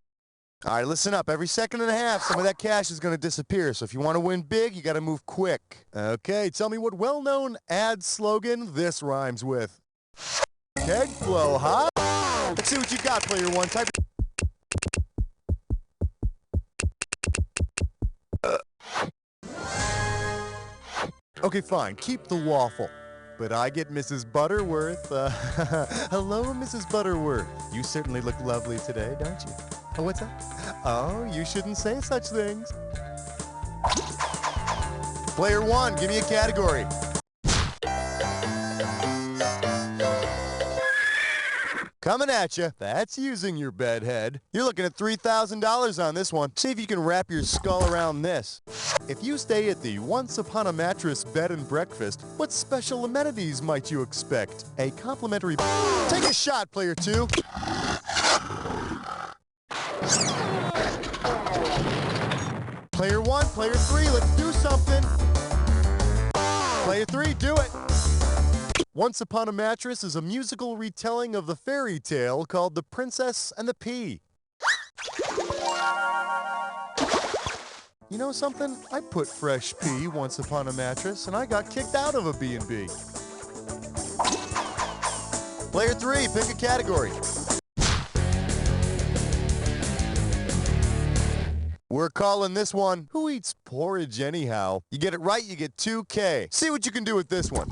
All right, listen up. Every second and a half, some of that cash is going to disappear. So if you want to win big, you got to move quick. Okay, tell me what well-known ad slogan this rhymes with. Keg flow, huh? Let's see what you got, player 1. Type. Okay, fine. Keep the waffle. But I get Mrs. Butterworth. Hello, Mrs. Butterworth. You certainly look lovely today, don't you? Oh, what's that? Oh, you shouldn't say such things. Player 1, give me a category. Coming at you. That's using your bed head. You're looking at $3,000 on this one. See if you can wrap your skull around this. If you stay at the Once Upon a Mattress Bed and Breakfast, what special amenities might you expect? A complimentary... Take a shot, player 2. Player 1, player 3, let's do something. Player 3, do it. Once Upon a Mattress is a musical retelling of the fairy tale called The Princess and the Pea. You know something? I put fresh pea once upon a mattress and I got kicked out of a B&B. Player 3, pick a category. We're calling this one, Who Eats Porridge Anyhow? You get it right, you get $2K. See what you can do with this one.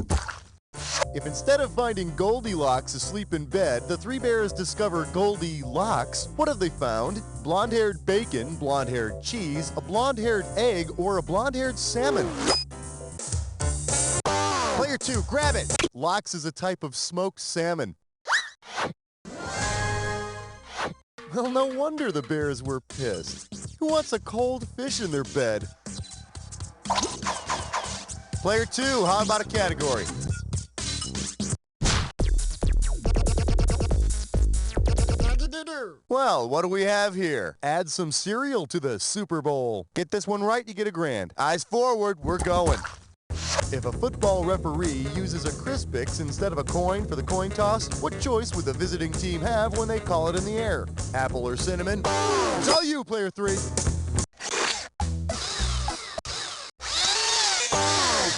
If instead of finding Goldilocks asleep in bed, the three bears discover Goldilocks, what have they found? Blonde-haired bacon, blonde-haired cheese, a blonde-haired egg, or a blonde-haired salmon? Player 2, grab it! Lox is a type of smoked salmon. Well, no wonder the bears were pissed. Who wants a cold fish in their bed? Player 2, how about a category? Well, what do we have here? Add some cereal to the Super Bowl. Get this one right, you get $1,000. Eyes forward, we're going. If a football referee uses a Crispix instead of a coin for the coin toss, what choice would the visiting team have when they call it in the air? Apple or cinnamon? It's all you, player 3.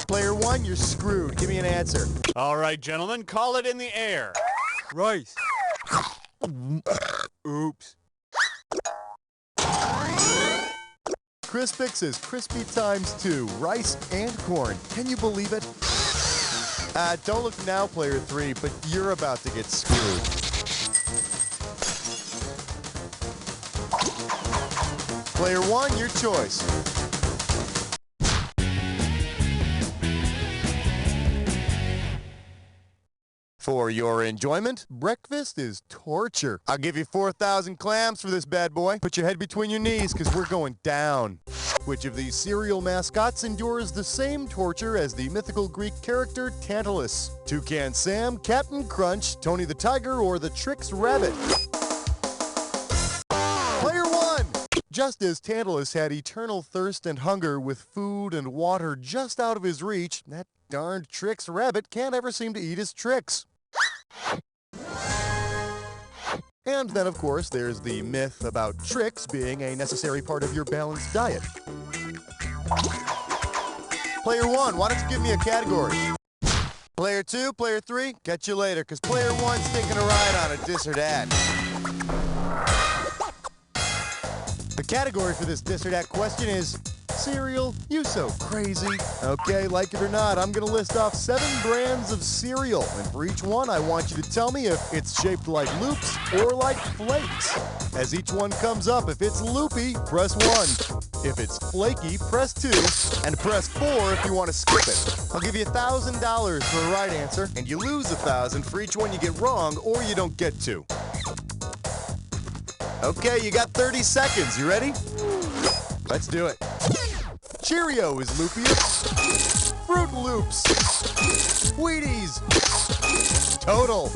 Player 1, you're screwed. Give me an answer. All right, gentlemen, call it in the air. Rice. Oops. Crispix is crispy times 2, rice and corn. Can you believe it? Don't look now, player 3, but you're about to get screwed. Player 1, your choice. For your enjoyment, breakfast is torture. I'll give you 4,000 clams for this bad boy. Put your head between your knees, because we're going down. Which of these cereal mascots endures the same torture as the mythical Greek character Tantalus? Toucan Sam, Captain Crunch, Tony the Tiger, or the Trix Rabbit? Player 1! Just as Tantalus had eternal thirst and hunger with food and water just out of his reach, that darned Trix Rabbit can't ever seem to eat his tricks. And then, of course, there's the myth about tricks being a necessary part of your balanced diet. Player 1, why don't you give me a category? Player 2, player 3, catch you later, because player 1's taking a ride on a dis or dat. The category for this dis or dat question is cereal? You so crazy. Okay, like it or not, I'm gonna list off 7 brands of cereal, and for each one, I want you to tell me if it's shaped like loops or like flakes. As each one comes up, if it's loopy, press 1. If it's flaky, press 2, and press 4 if you want to skip it. I'll give you $1,000 for a right answer, and you lose $1,000 for each one you get wrong or you don't get to. Okay, you got 30 seconds. You ready? Let's do it. Cheerio is loopiest. Fruit Loops. Wheaties. Total.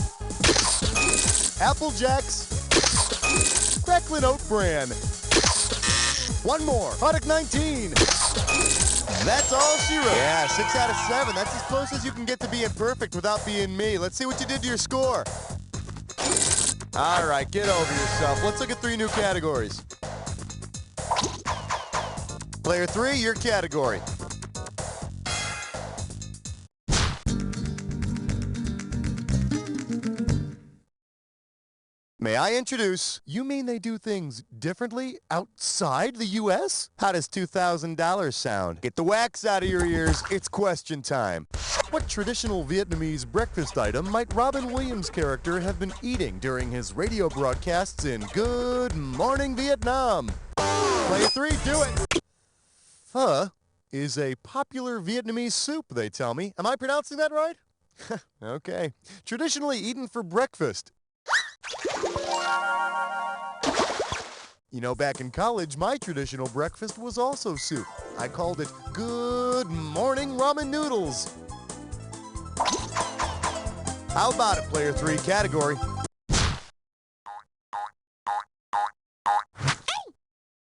Apple Jacks. Cracklin' Oat Bran. One more. Product 19. That's all she wrote. Yeah, 6 out of 7. That's as close as you can get to being perfect without being me. Let's see what you did to your score. All right, get over yourself. Let's look at 3 new categories. Player 3, your category. May I introduce, you mean they do things differently outside the U.S.? How does $2,000 sound? Get the wax out of your ears, it's question time. What traditional Vietnamese breakfast item might Robin Williams' character have been eating during his radio broadcasts in Good Morning Vietnam? Player 3, do it! Pho is a popular Vietnamese soup, they tell me. Am I pronouncing that right? Okay. Traditionally eaten for breakfast. You know, back in college, my traditional breakfast was also soup. I called it Good Morning Ramen Noodles. How about it, Player 3 category?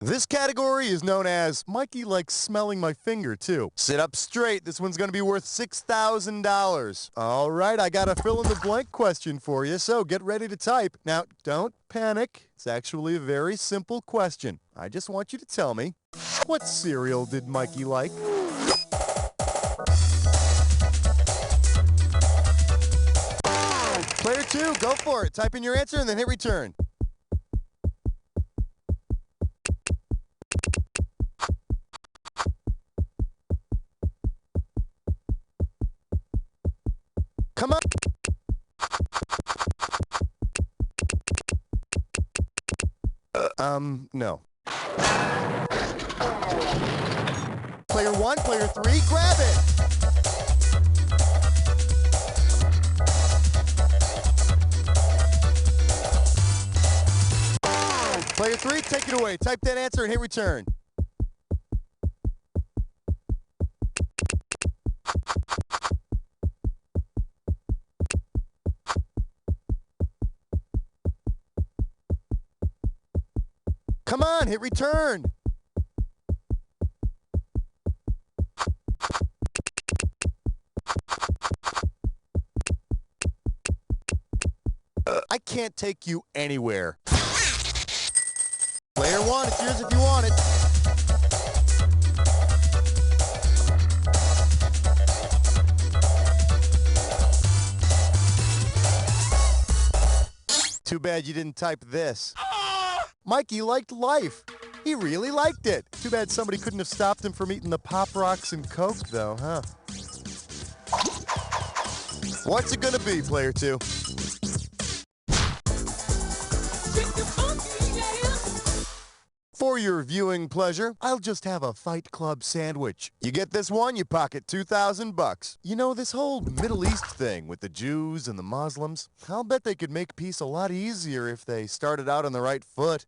This category is known as Mikey likes smelling my finger, too. Sit up straight. This one's going to be worth $6,000. All right, I got a fill-in-the-blank question for you, so get ready to type. Now, don't panic. It's actually a very simple question. I just want you to tell me, what cereal did Mikey like? Player 2, go for it. Type in your answer and then hit return. Come on. No. Player 1, player 3, grab it! Player 3, take it away. Type that answer and hit return. Come on, hit return. I can't take you anywhere. Player 1, it's yours if you want it. Too bad you didn't type this. Mikey liked life. He really liked it. Too bad somebody couldn't have stopped him from eating the Pop Rocks and Coke, though, huh? What's it gonna be, Player 2? For your viewing pleasure, I'll just have a Fight Club sandwich. You get this one, you pocket $2,000. You know, this whole Middle East thing with the Jews and the Muslims, I'll bet they could make peace a lot easier if they started out on the right foot.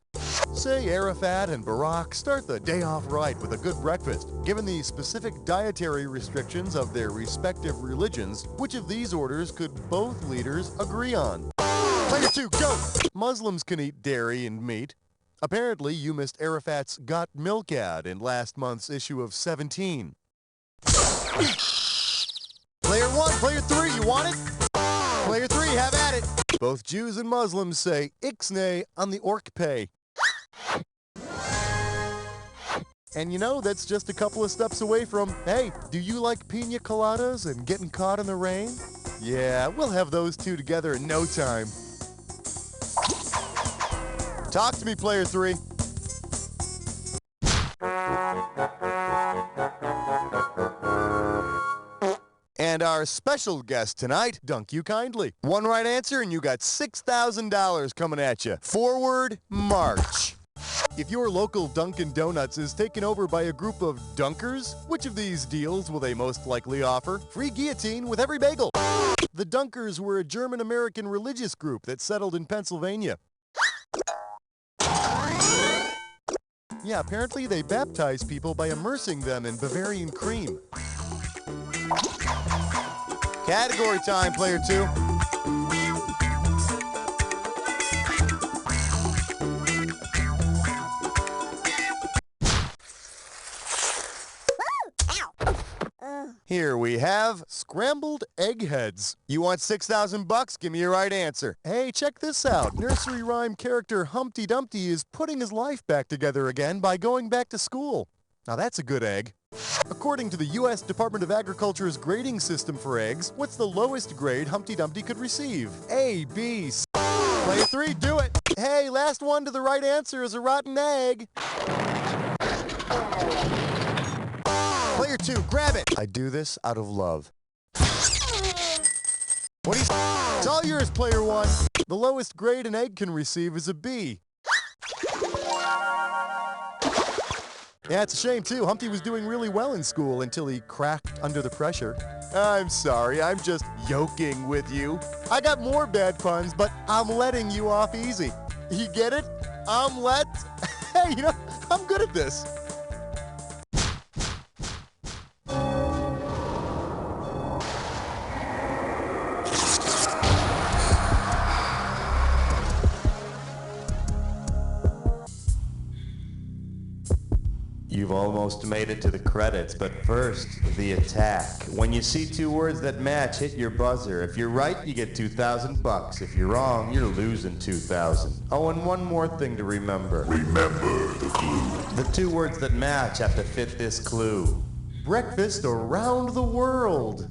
Say Arafat and Barack start the day off right with a good breakfast. Given the specific dietary restrictions of their respective religions, which of these orders could both leaders agree on? Player 2, go! Muslims can eat dairy and meat. Apparently, you missed Arafat's Got Milk ad in last month's issue of 17. Player 1, player 3, you want it? Player 3, have at it. Both Jews and Muslims say Ixnay on the Orc Pay. And you know, that's just a couple of steps away from, hey, do you like pina coladas and getting caught in the rain? Yeah, we'll have those two together in no time. Talk to me, Player 3. And our special guest tonight, dunk you kindly. One right answer and you got $6,000 coming at you. Forward march. If your local Dunkin' Donuts is taken over by a group of dunkers, which of these deals will they most likely offer? Free guillotine with every bagel. The Dunkers were a German-American religious group that settled in Pennsylvania. Yeah, apparently they baptize people by immersing them in Bavarian cream. Category time, player 2. Here we have scrambled eggheads. You want $6,000? Give me your right answer. Hey, check this out. Nursery rhyme character Humpty Dumpty is putting his life back together again by going back to school. Now that's a good egg. According to the U.S. Department of Agriculture's grading system for eggs, what's the lowest grade Humpty Dumpty could receive? A, B, C. Player 3, do it. Hey, last one to the right answer is a rotten egg. Player 2, grab it. I do this out of love. What do you say? It's all yours, player 1. The lowest grade an egg can receive is a B. Yeah, it's a shame, too. Humpty was doing really well in school until he cracked under the pressure. I'm sorry, I'm just yoking with you. I got more bad puns, but I'm letting you off easy. You get it? Hey, you know, I'm good at this. You've almost made it to the credits, but first, the attack. When you see two words that match, hit your buzzer. If you're right, you get $2,000. If you're wrong, you're losing $2,000. Oh, and one more thing to remember. Remember the clue. The two words that match have to fit this clue. Breakfast around the world.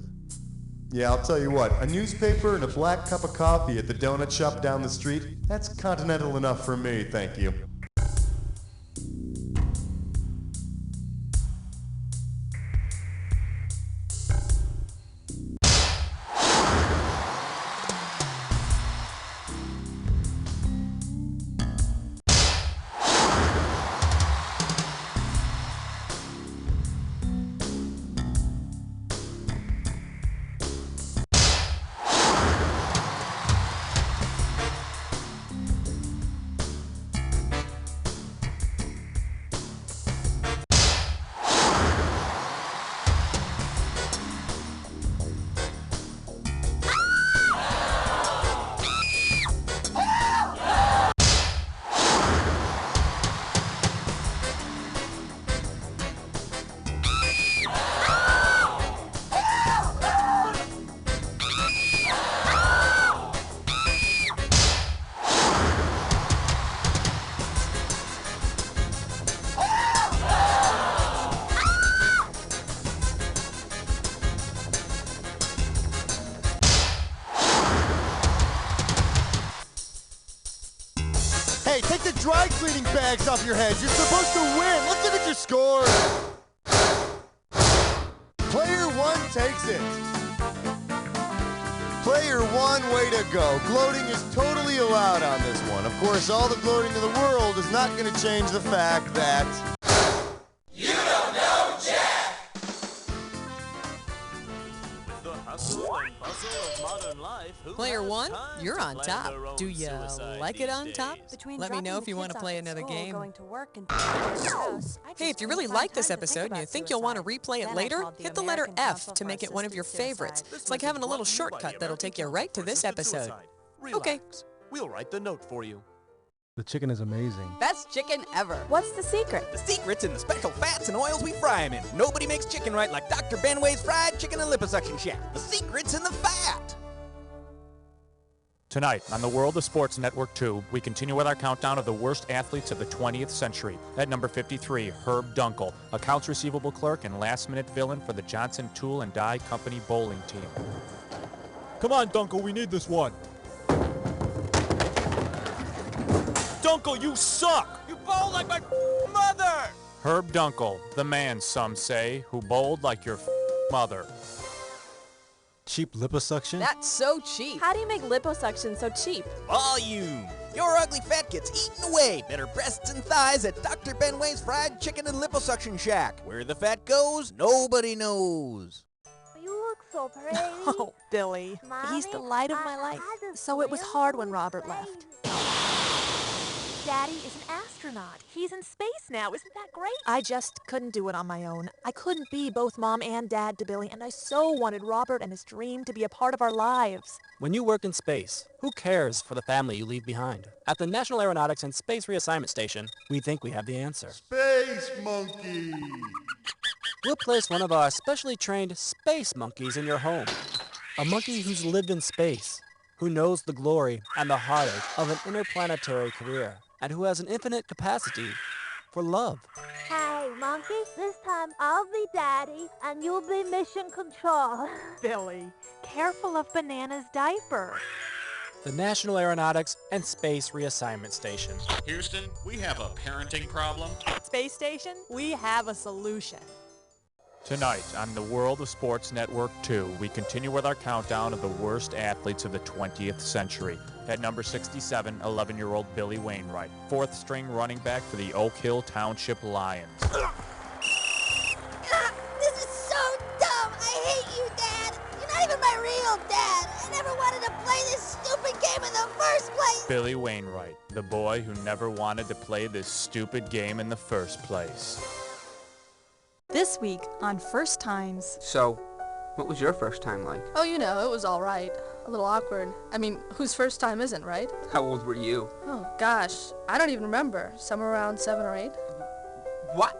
Yeah, I'll tell you what, a newspaper and a black cup of coffee at the donut shop down the street, that's continental enough for me, thank you. Hey, take the dry cleaning bags off your heads. You're supposed to win. Let's look at your score. Player 1 takes it. Player 1, way to go. Gloating is totally allowed on this one. Of course, all the gloating in the world is not going to change the fact that... You don't know Jack! With the hustle and bustle of modern life, who Player has 1, time you're to on plan top. their own Do you suicide like it these on top? days? Let me know if you want to play another game. House, Hey, if you really like this episode and you think you'll want to replay it later, hit the letter F to make it one of your favorites. It's like having a little shortcut that'll take you right to this episode. Okay. We'll write the note for you. The chicken is amazing. Best chicken ever. What's the secret? The secret's in the special fats and oils we fry them in. Nobody makes chicken right like Dr. Benway's Fried Chicken and Liposuction Shack. The secret's in the fat. Tonight, on the World of Sports Network 2, we continue with our countdown of the worst athletes of the 20th century. At number 53, Herb Dunkel, accounts receivable clerk and last-minute villain for the Johnson Tool and Die Company bowling team. Come on, Dunkel, we need this one. Dunkel, you suck! You bowl like my mother! Herb Dunkel, the man, some say, who bowled like your mother. Cheap liposuction? That's so cheap. How do you make liposuction so cheap? Volume. Your ugly fat gets eaten away. Better breasts and thighs at Dr. Benway's Fried Chicken and Liposuction Shack. Where the fat goes, nobody knows. You look so pretty. Oh, Billy. Mommy, He's the light of my life. So it was hard when Robert left. Daddy is an astronaut. He's in space now. Isn't that great? I just couldn't do it on my own. I couldn't be both mom and dad to Billy, and I so wanted Robert and his dream to be a part of our lives. When you work in space, who cares for the family you leave behind? At the National Aeronautics and Space Reassignment Station, we think we have the answer. Space monkey! We'll place one of our specially trained space monkeys in your home. A monkey who's lived in space, who knows the glory and the heartache of an interplanetary career, and who has an infinite capacity for love. Hey, monkey, this time I'll be daddy and you'll be mission control. Billy, careful of Banana's diaper. The National Aeronautics and Space Reassignment Station. Houston, we have a parenting problem. Space Station, we have a solution. Tonight on the World of Sports Network 2, we continue with our countdown of the worst athletes of the 20th century. At number 67, 11-year-old Billy Wainwright, fourth string running back for the Oak Hill Township Lions. This is so dumb! I hate you, Dad! You're not even my real dad! I never wanted to play this stupid game in the first place! Billy Wainwright, the boy who never wanted to play this stupid game in the first place. This week on First Times. So, what was your first time like? Oh, you know, it was all right. A little awkward. I mean, whose first time isn't, right? How old were you? Oh, gosh. I don't even remember. Somewhere around 7 or 8. What?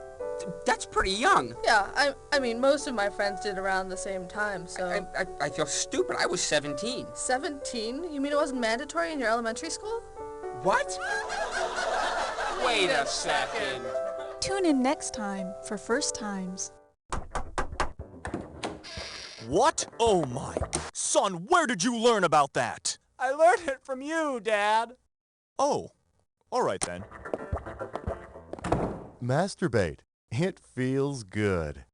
That's pretty young. Yeah, I mean, most of my friends did around the same time, so... I feel stupid. I was 17. 17? You mean it wasn't mandatory in your elementary school? What? Wait a second. Tune in next time for First Times. What? Oh my. Son, where did you learn about that? I learned it from you, Dad. Oh, all right then. Masturbate. It feels good.